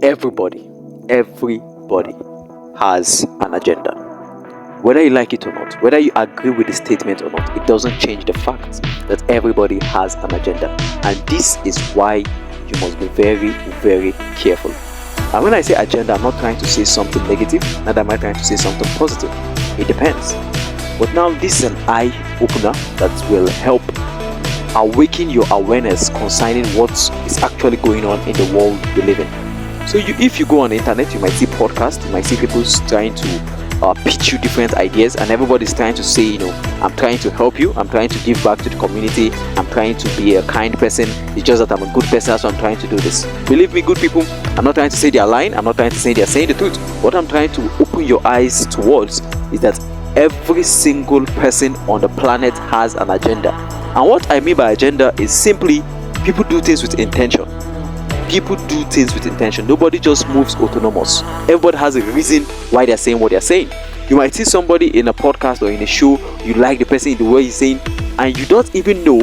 Everybody has an agenda. Whether you like it or not, whether you agree with the statement or not, it doesn't change the fact that everybody has an agenda. And this is why you must be very, very careful. And when I say agenda, I'm not trying to say something negative, neither am I trying to say something positive. It depends. But now this is an eye opener that will help awaken your awareness concerning what is actually going on in the world we live in. So if you go on the internet, you might see podcasts, you might see people trying to pitch you different ideas, and everybody's trying to say, I'm trying to help you, I'm trying to give back to the community, I'm trying to be a kind person, it's just that I'm a good person, so I'm trying to do this. Believe me, good people, I'm not trying to say they're lying, I'm not trying to say they're saying the truth. What I'm trying to open your eyes towards is that every single person on the planet has an agenda. And what I mean by agenda is simply people do things with intention. People do things with intention. Nobody just moves autonomous. Everybody has a reason why they're saying what they're saying. You might see somebody in a podcast or in a show, you like the person in the way he's saying, and you don't even know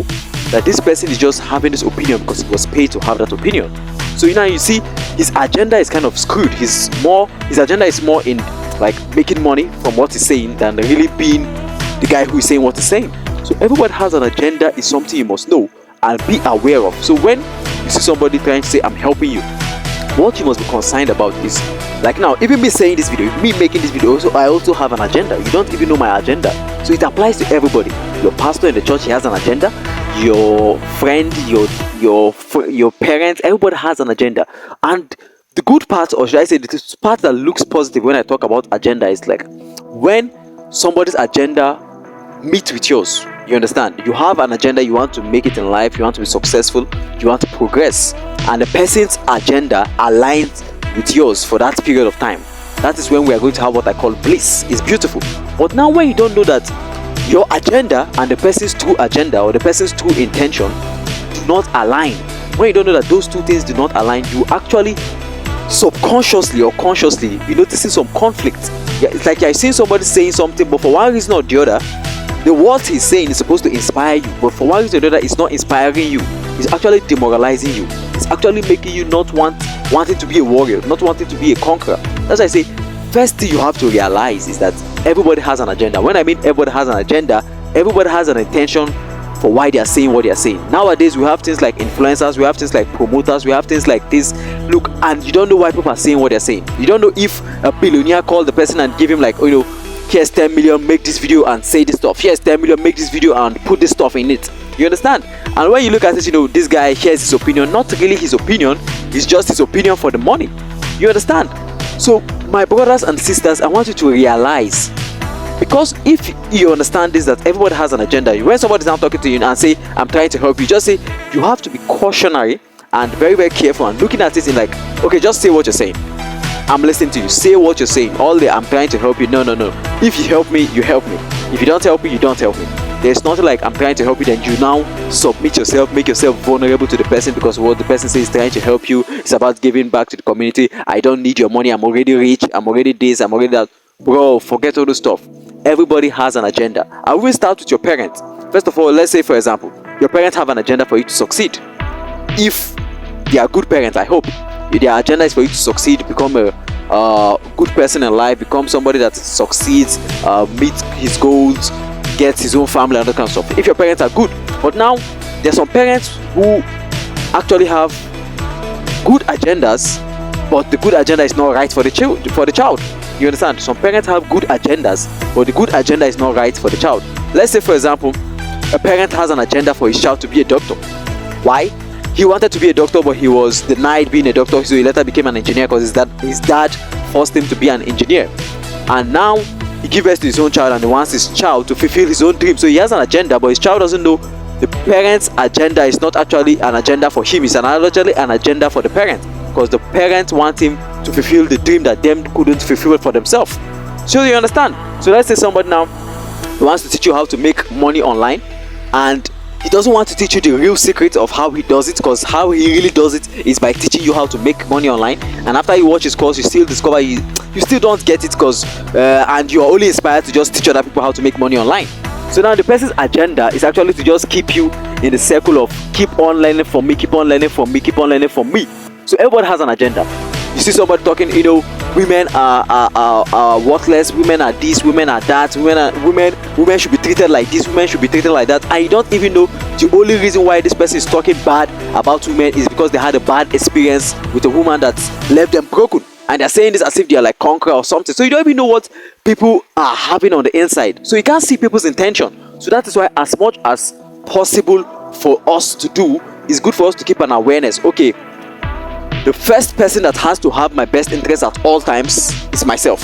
that this person is just having this opinion because he was paid to have that opinion. So you see his agenda is kind of screwed. His agenda is more in like making money from what he's saying than really being the guy who is saying what he's saying. So everybody has an agenda is something you must know and be aware of. So when you see somebody trying to say, I'm helping you, what you must be concerned about is, like now, even me saying this video, me making this video, I also have an agenda. You don't even know my agenda. So it applies to everybody. Your pastor in the church, he has an agenda. Your friend, your parents, everybody has an agenda. And the good part, or should I say the part that looks positive when I talk about agenda, is like when somebody's agenda meets with yours. You understand? You have an agenda, you want to make it in life, you want to be successful, you want to progress, and the person's agenda aligns with yours for that period of time. That is when we are going to have what I call bliss. It's beautiful. But now when you don't know that your agenda and the person's true agenda or the person's true intention do not align, when you don't know that those two things do not align, you actually subconsciously or consciously be noticing some conflict. It's like you're seeing somebody saying something, but for one reason or the other, the words he's saying is supposed to inspire you, but for one reason or the other, it's not inspiring you. It's actually demoralizing you. It's actually making you not wanting to be a warrior, not wanting to be a conqueror. That's why I say, first thing you have to realize is that everybody has an agenda. When I mean everybody has an agenda, everybody has an intention for why they are saying what they are saying. Nowadays, we have things like influencers, we have things like promoters, we have things like this. Look, and you don't know why people are saying what they're saying. You don't know if a billionaire called the person and give him like, here's 10 million, make this video and say this stuff. Here's 10 million, make this video and put this stuff in it. You understand? And when you look at it, this guy shares his opinion. Not really his opinion, it's just his opinion for the money. You understand? So, my brothers and sisters, I want you to realize, because if you understand this, that everybody has an agenda. When somebody's now talking to you and say, I'm trying to help you, just say, you have to be cautionary and very, very careful and looking at it in like, okay, just say what you're saying. I'm listening to you. Say what you're saying. All day, I'm trying to help you. No. If you help me, you help me. If you don't help me, you don't help me. There's nothing like I'm trying to help you, then you now submit yourself, make yourself vulnerable to the person because what the person says is trying to help you. It's about giving back to the community. I don't need your money. I'm already rich. I'm already this. I'm already that. Bro, forget all the stuff. Everybody has an agenda. I will start with your parents. First of all, let's say, for example, your parents have an agenda for you to succeed. If they are good parents, I hope. If their agenda is for you to succeed, become a good person in life, become somebody that succeeds, meet his goals, gets his own family and that kind of stuff. If your parents are good. But now, there are some parents who actually have good agendas, but the good agenda is not right for the child. You understand? Some parents have good agendas, but the good agenda is not right for the child. Let's say, for example, a parent has an agenda for his child to be a doctor. Why? He wanted to be a doctor, but he was denied being a doctor, so he later became an engineer because his dad forced him to be an engineer. And now he gives birth to his own child and he wants his child to fulfill his own dream. So he has an agenda, but his child doesn't know the parent's agenda is not actually an agenda for him, it's actually an agenda for the parent, because the parents want him to fulfill the dream that them couldn't fulfill for themselves. So you understand? So let's say somebody now wants to teach you how to make money online, and he doesn't want to teach you the real secret of how he does it, because how he really does it is by teaching you how to make money online. And after you watch his course, you still discover you still don't get it, because and you are only inspired to just teach other people how to make money online. So now the person's agenda is actually to just keep you in the circle of keep on learning from me, keep on learning from me, keep on learning from me. So everybody has an agenda. You see somebody talking, women are worthless, women are this, women are that, women should be treated like this, women should be treated like that, and you don't even know the only reason why this person is talking bad about women is because they had a bad experience with a woman that left them broken, and they're saying this as if they are like conqueror or something. So you don't even know what people are having on the inside, so you can't see people's intention. So that is why, as much as possible for us to do, it's good for us to keep an awareness. Okay, the first person that has to have my best interest at all times is myself.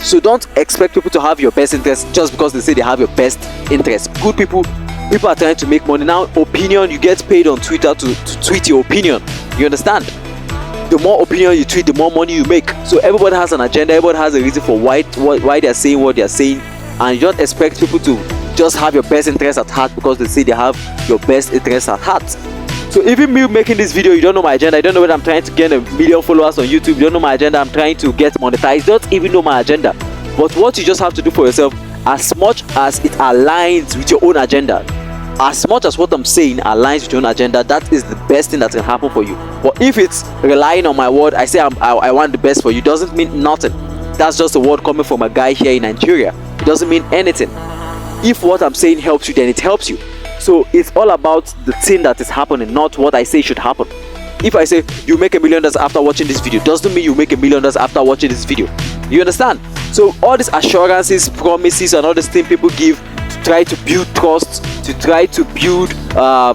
So don't expect people to have your best interest just because they say they have your best interest. Good people are trying to make money now. Opinion, you get paid on Twitter to tweet your opinion. You understand? The more opinion you tweet, the more money you make. So everybody has an agenda, everybody has a reason for why they're saying what they're saying, and you don't expect people to just have your best interest at heart because they say they have your best interest at heart. So even me making this video, you don't know my agenda. You don't know whether I'm trying to get 1 million followers on YouTube. You don't know my agenda. I'm trying to get monetized. You don't even know my agenda. But what you just have to do for yourself, as much as it aligns with your own agenda, as much as what I'm saying aligns with your own agenda, that is the best thing that can happen for you. But if it's relying on my word, I say I want the best for you, doesn't mean nothing. That's just a word coming from a guy here in Nigeria. It doesn't mean anything. If what I'm saying helps you, then it helps you. So it's all about the thing that is happening, not what I say should happen. If I say you make $1 million after watching this video, doesn't mean you make $1 million after watching this video. You understand? So all these assurances, promises, and all these things people give to try to build trust, to try to build,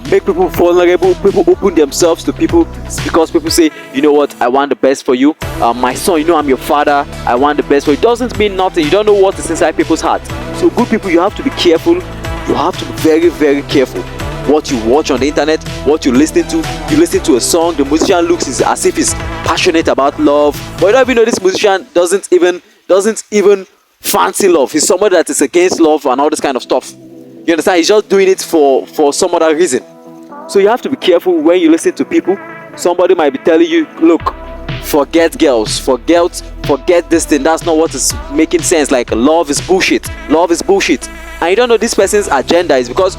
make people vulnerable, people open themselves to people because people say, you know what, I want the best for you. My son, I'm your father, I want the best for you. Doesn't mean nothing. You don't know what is inside people's heart. So good people, you have to be careful. You have to be very, very careful what you watch on the internet, what you listen to. You listen to a song, the musician looks as if he's passionate about love, but you don't even know this musician doesn't even fancy love. He's somebody that is against love and all this kind of stuff. You understand? He's just doing it for some other reason. So you have to be careful when you listen to people. Somebody might be telling you, look, forget girls, forget this thing, that's not what is making sense, like love is bullshit, and you don't know this person's agenda is because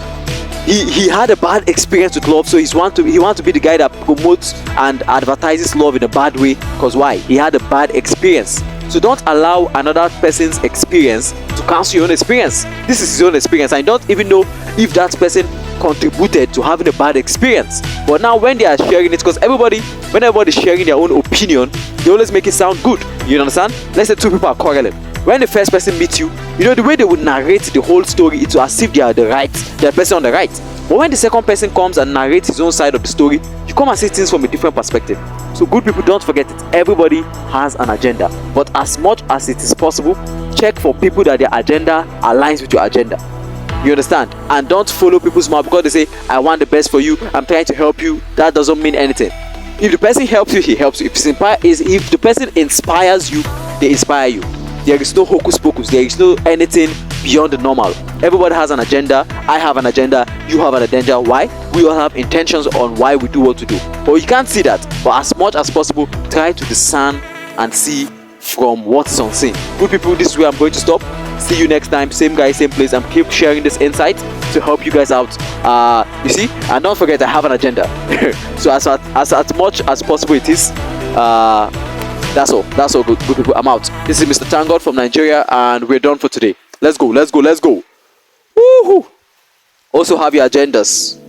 he had a bad experience with love, so he want to be the guy that promotes and advertises love in a bad way. Because why? He had a bad experience. So don't allow another person's experience to cancel your own experience. This is his own experience, and you don't even know if that person contributed to having a bad experience. But now when they are sharing it, because when everybody's sharing their own opinion, they always make it sound good. You understand? Let's say two people are quarreling. When the first person meets you, the way they would narrate the whole story, it's as if they are the person on the right. But when the second person comes and narrates his own side of the story, you come and see things from a different perspective. So good people, don't forget it. Everybody has an agenda. But as much as it is possible, check for people that their agenda aligns with your agenda. You understand? And don't follow people's mouth because they say, I want the best for you, I'm trying to help you. That doesn't mean anything. If the person helps you, he helps you. If the person inspires you, they inspire you. There is no hocus pocus. There is no anything beyond the normal. Everybody has an agenda. I have an agenda. You have an agenda. Why? We all have intentions on why we do what we do. But you can't see that. But as much as possible, try to discern and see from what is unseen. Good people, this is where I'm going to stop. See you next time. Same guy, same place. I'm keep sharing this insight to help you guys out. You see, and don't forget I have an agenda. So as much as possible it is. That's all good people. I'm out. This is Mr. Thank God from Nigeria, and we're done for today. Let's go. Woohoo! Also have your agendas.